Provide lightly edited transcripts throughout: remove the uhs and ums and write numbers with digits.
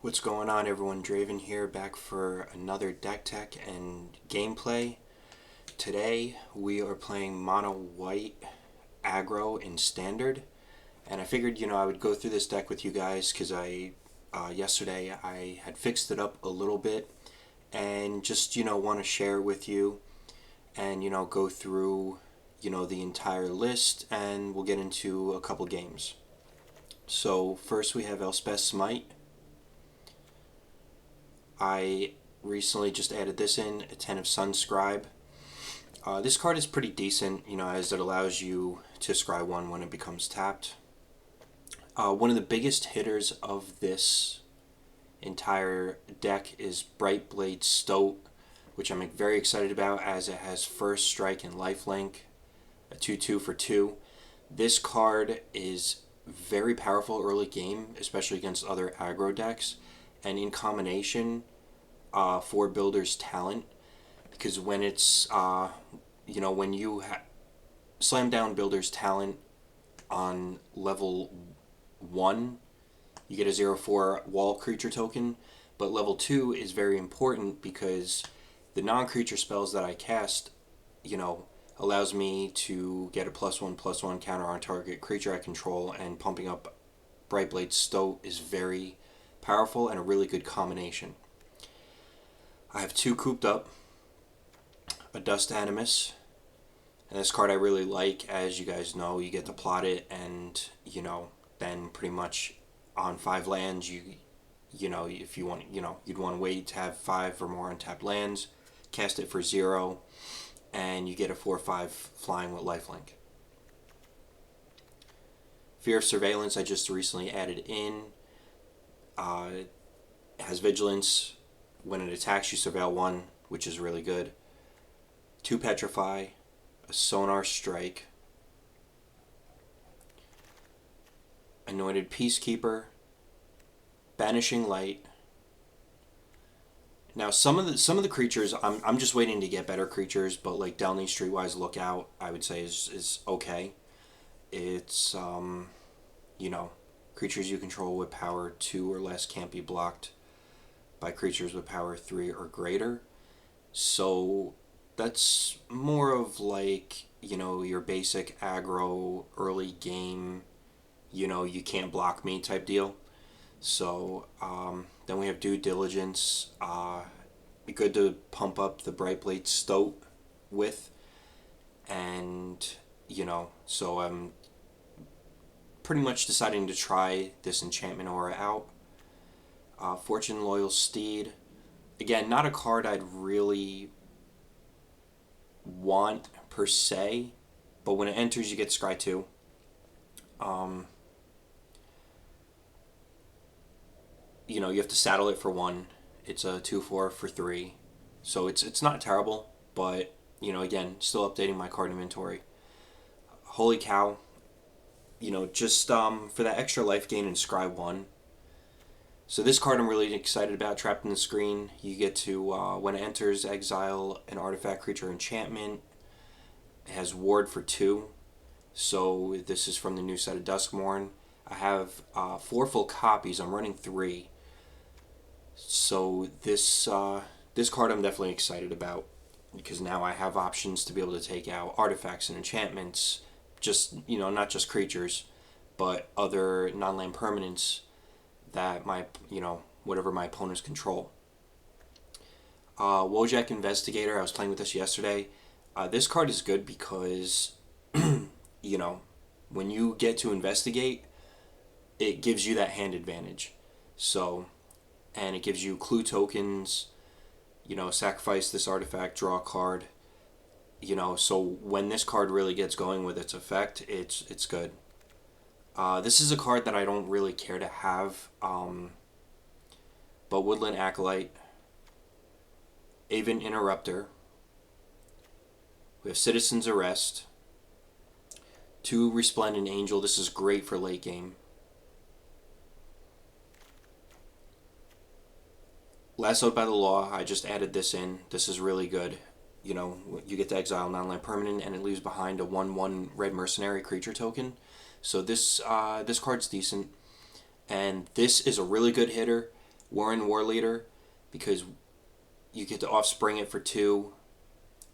What's going on, everyone? Draven here, back for another deck tech and gameplay. Today we are playing mono white aggro in standard, and I figured I would go through this deck with you guys because yesterday I had fixed it up a little bit and just want to share it with you and go through the entire list, and we'll get into a couple games. So first we have Elspeth Smite. I recently just added this in, a 10 of Sunscribe. This card is pretty decent, as it allows you to scry one when it becomes tapped. One of the biggest hitters of this entire deck is Brightblade Stoat, which I'm very excited about as it has first strike and lifelink, a 2/2 for 2. This card is very powerful early game, especially against other aggro decks, and in combination for Builder's Talent, because when it's when you slam down Builder's Talent on level 1, you get a 0/4 wall creature token, but level 2 is very important because the non-creature spells that I cast allows me to get a +1/+1 counter on target creature I control, and pumping up Brightblade Stoat is very powerful and a really good combination. I have 2 cooped up, a Dust Animus, and this card I really like. As you guys know, you get to plot it, and then pretty much on 5 lands, if you want, you'd want to wait to have 5 or more untapped lands, cast it for 0, and you get a 4/5 flying with lifelink. Fear of Surveillance I just recently added in. It has Vigilance. When it attacks, you surveil 1, which is really good. 2 Petrify, a Sonar Strike, Anointed Peacekeeper, Banishing Light. Now some of the creatures, I'm just waiting to get better creatures, but like Delney Streetwise Lookout, I would say is okay. It's creatures you control with power 2 or less can't be blocked by creatures with power 3 or greater. So that's more of like, your basic aggro early game, you can't block me type deal. So then we have Due Diligence. Be good to pump up the Brightblade Stoat with. And, so I'm pretty much deciding to try this enchantment aura out. Fortune Loyal Steed. Again, not a card I'd really want per se, but when it enters, you get Scry 2. You have to saddle it for 1. It's a 2/4 for 3. So it's not terrible, but, again, still updating my card inventory. Holy Cow. Just for that extra life gain and Scry 1. So this card I'm really excited about, Trapped in the Screen. You get to, when it enters, exile an artifact, creature, enchantment. It has Ward for 2. So this is from the new set of Duskmourn. I have 4 full copies. I'm running 3. So this card I'm definitely excited about, because now I have options to be able to take out artifacts and enchantments, just not just creatures, but other non-land permanents that whatever my opponents control. Wojak Investigator, I was playing with this yesterday. This card is good because, when you get to investigate, it gives you that hand advantage. So, and it gives you clue tokens, sacrifice this artifact, draw a card. So when this card really gets going with its effect, it's good. This is a card that I don't really care to have, but Woodland Acolyte, Aven Interrupter, we have Citizen's Arrest, 2 Resplendent Angel. This is great for late game. Lassoed by the Law, I just added this in. This is really good. You get to exile non-land permanent, and it leaves behind a 1/1 red mercenary creature token. So this card's decent, and this is a really good hitter. Warren War Leader, because you get to offspring it for 2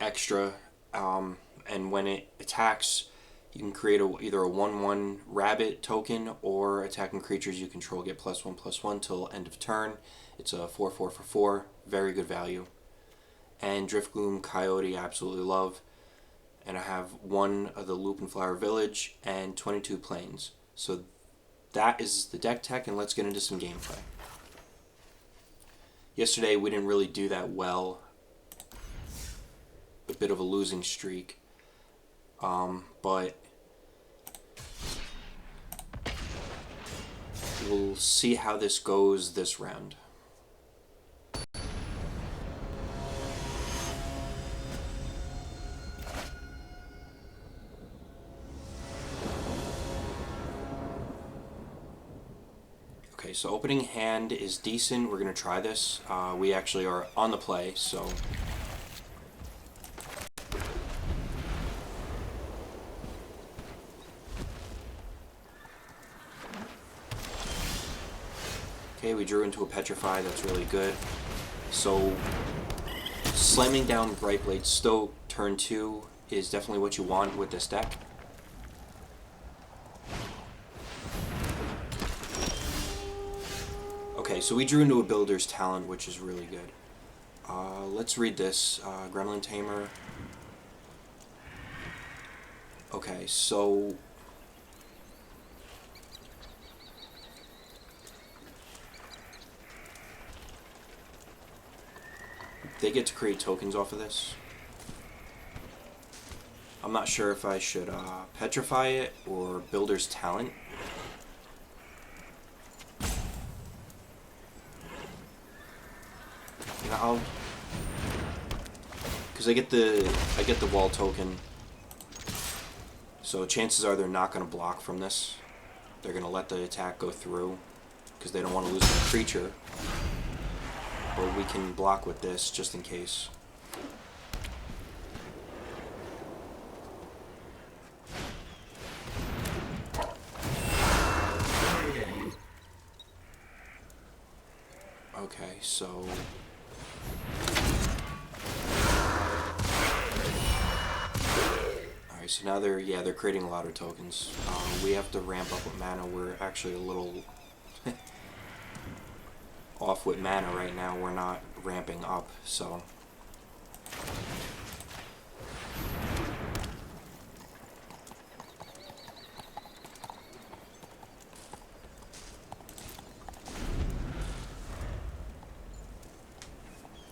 extra, and when it attacks, you can create either a 1/1 rabbit token, or attacking creatures you control get +1/+1 till end of turn. It's a 4/4 for 4, very good value. And Driftgloom Coyote I absolutely love. And I have 1 of the Lupin Flower Village and 22 planes. So that is the deck tech, and let's get into some gameplay. Yesterday we didn't really do that well. A bit of a losing streak. But we'll see how this goes this round. Okay, so opening hand is decent. We're going to try this. We actually are on the play, so... Okay, we drew into a Petrify. That's really good. So, slamming down Brightblade Stoke turn 2 is definitely what you want with this deck. Okay, so we drew into a Builder's Talent, which is really good. Let's read this. Gremlin Tamer. Okay, so... they get to create tokens off of this. I'm not sure if I should Petrify it or Builder's Talent. You know, because I get the wall token, so chances are they're not going to block from this. They're going to let the attack go through because they don't want to lose the creature. But we can block with this just in case. Okay, so... alright, so now they're creating a lot of tokens. We have to ramp up with mana. We're actually a little off with mana right now. We're not ramping up, so...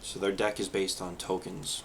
so their deck is based on tokens.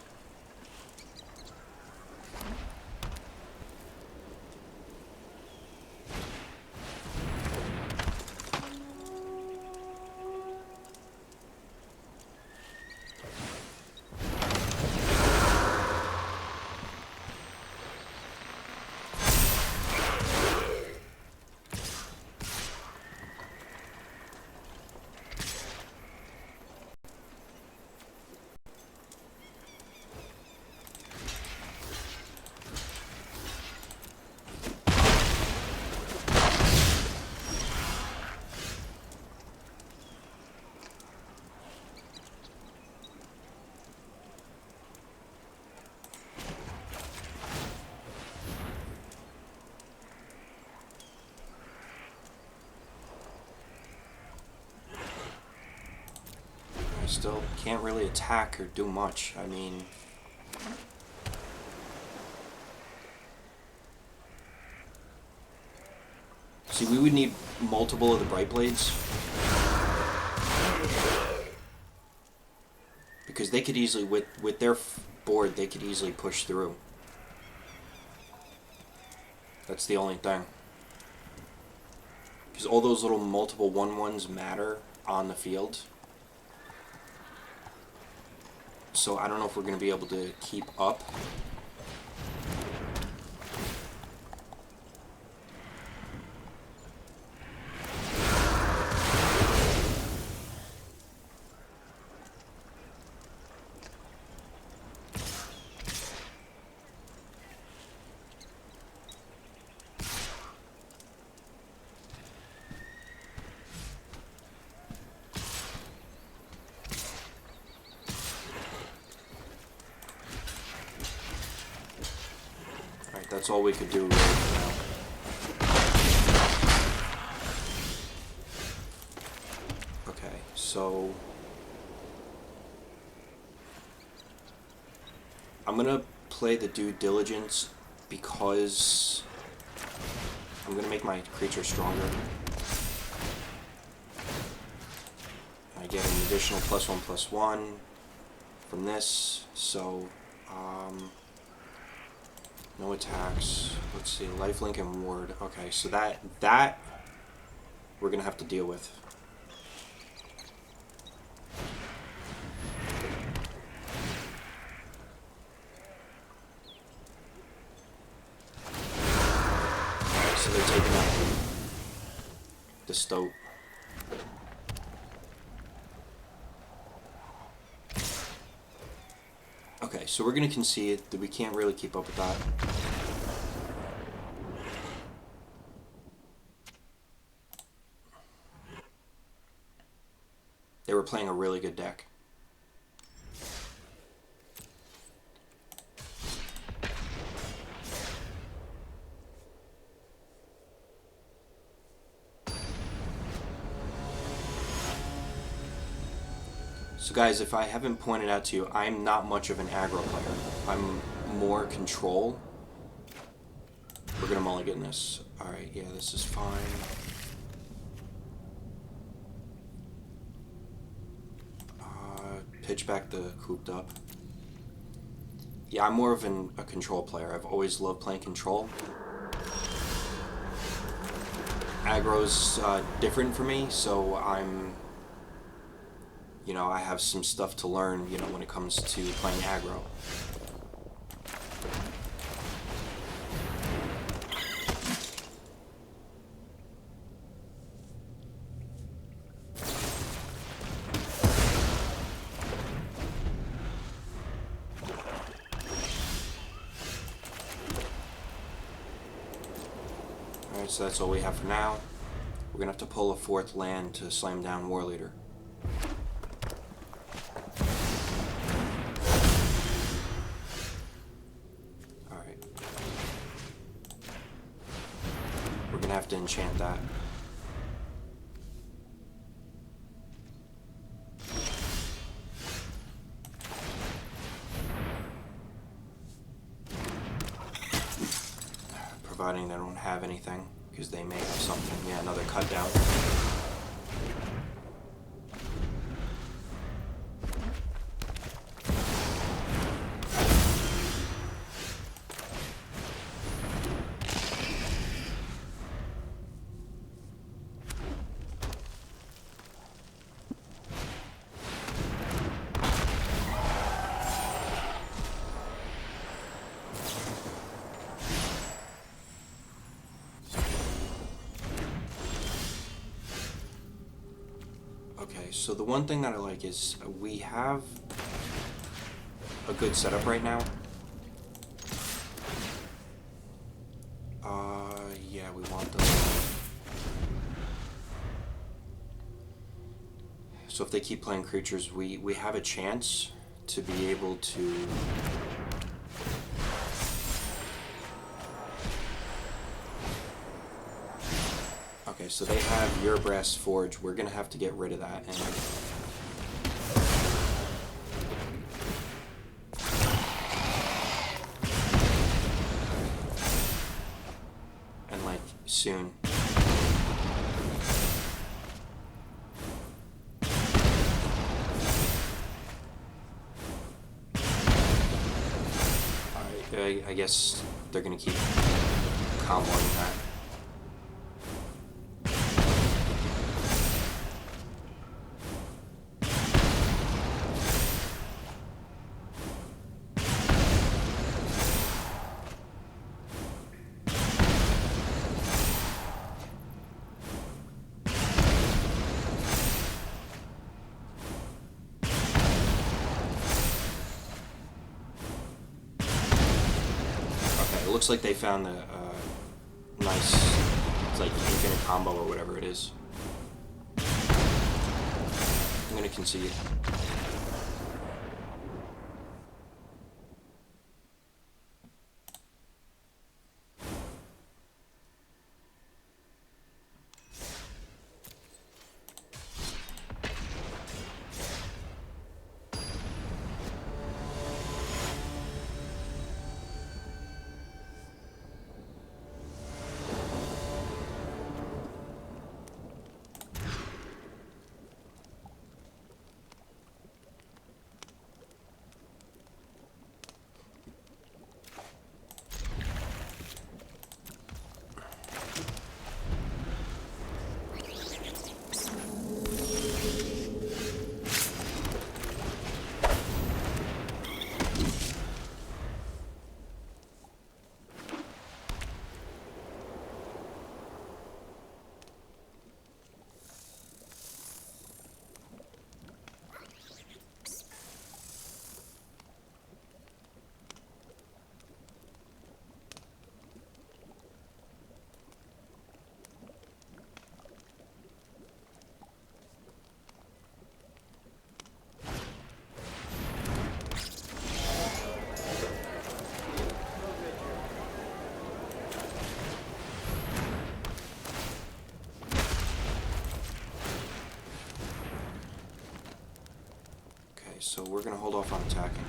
Still can't really attack or do much. I mean... see, we would need multiple of the Bright Blades. Because they could easily, with their board, they could easily push through. That's the only thing. Because all those little multiple 1/1s matter on the field. So I don't know if we're going to be able to keep up. That's all we could do really for now. Okay, so I'm gonna play the Due Diligence because I'm gonna make my creature stronger. I get an additional +1/+1 from this, so no attacks. Let's see, lifelink and ward. Okay, so that we're gonna have to deal with. Alright, so they're taking out the Stoat. Okay, so we're gonna concede that we can't really keep up with that. They were playing a really good deck. So guys, if I haven't pointed out to you, I'm not much of an aggro player. I'm more control. We're gonna mulligan this. Alright, yeah, this is fine. Pitch back the cooped up. Yeah, I'm more of a control player. I've always loved playing control. Aggro's different for me, so I'm... You know, I have some stuff to learn, you know, when it comes to playing aggro. Alright, so that's all we have for now. We're gonna have to pull a 4th land to slam down War Leader. Alright. We're gonna have to enchant that. Providing they don't have anything, because they may have something. Yeah, another cut down. Okay, so the one thing that I like is we have a good setup right now. Yeah, we want those. So if they keep playing creatures, we have a chance to be able to... Okay, so they have Urabrass Forge. We're gonna have to get rid of that, and like soon. Alright, I guess they're gonna keep comboing that. It looks like they found the nice, it's like infinite combo or whatever it is. I'm gonna concede. so we're going to hold off on attacking.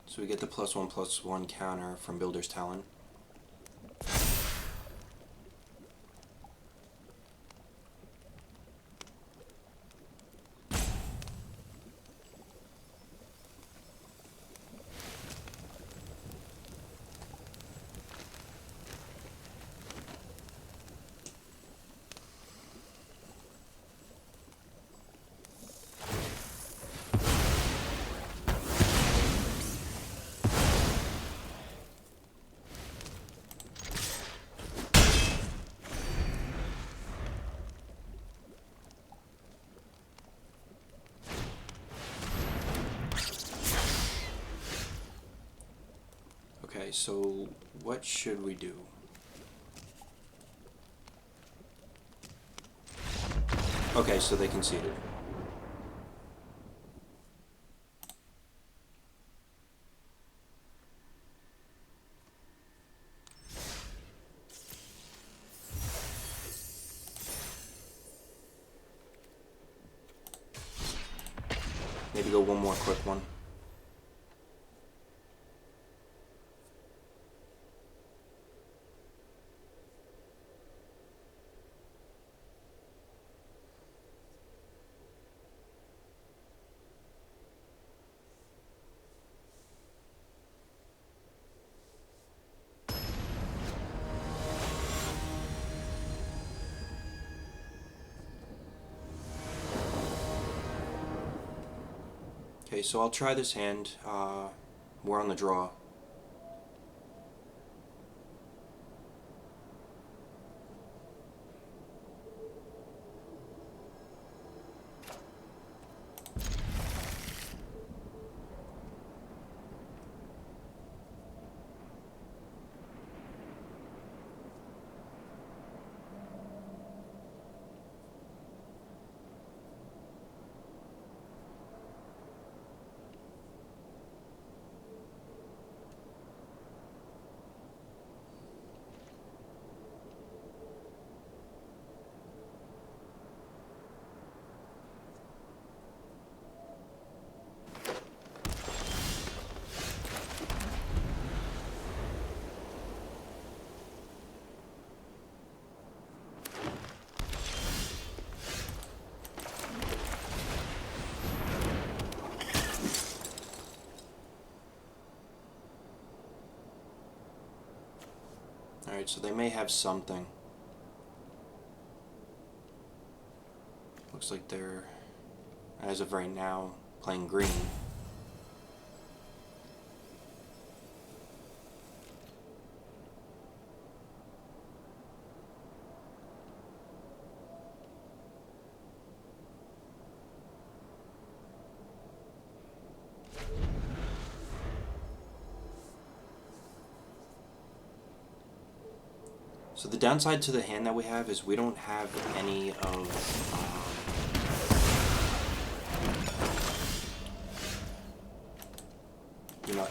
So we get the +1/+1 counter from Builder's Talon. Okay, so what should we do? Okay, so they conceded. Maybe go one more quick one. Okay, so I'll try this hand. We're on the draw. Alright, so they may have something. Looks like they're, as of right now, playing green. So the downside to the hand that we have is we don't have any of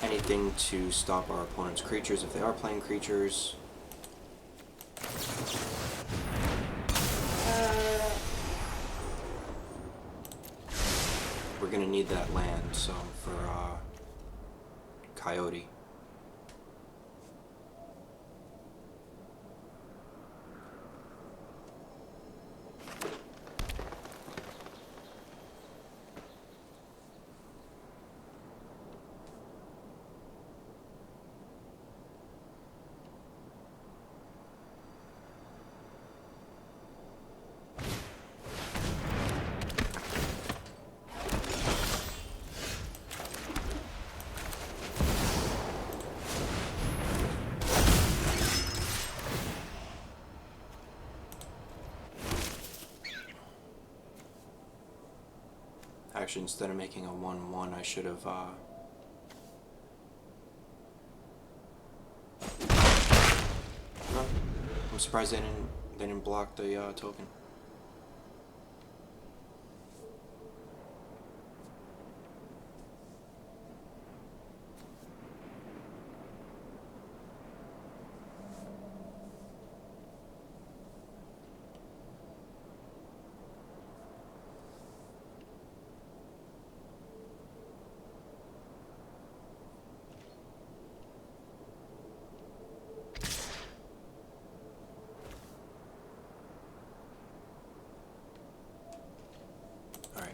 anything to stop our opponent's creatures if they are playing creatures. We're gonna need that land, so for Coyote. Actually, instead of making a 1-1, I should have... No, I'm surprised they didn't block the token.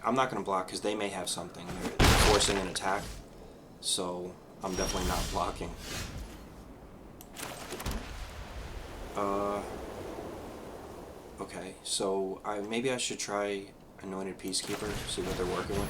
I'm not going to block because they may have something. They're forcing an attack, so I'm definitely not blocking. Okay, so maybe I should try Anointed Peacekeeper, see what they're working with.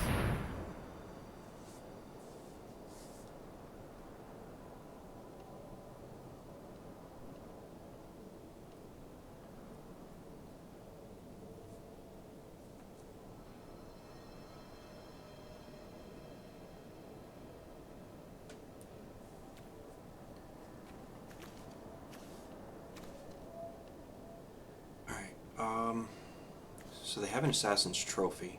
So they have an Assassin's Trophy.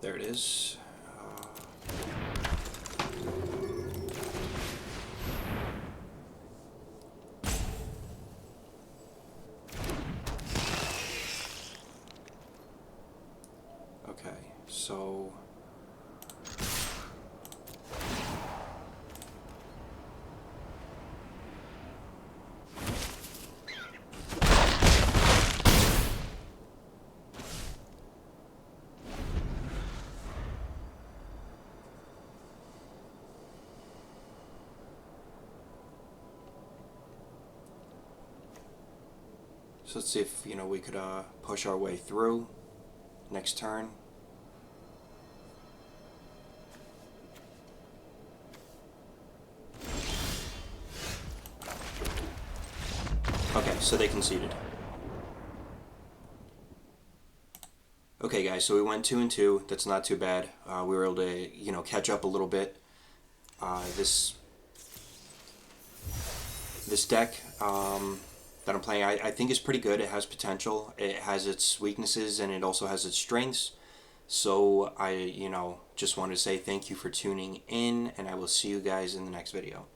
There it is. Okay, so let's see if we could push our way through next turn. Okay, so they conceded. Okay, guys, so we went 2-2. That's not too bad. We were able to, catch up a little bit. This deck that I'm playing, I think is pretty good. It has potential. It has its weaknesses, and it also has its strengths. So I, just want to say thank you for tuning in, and I will see you guys in the next video.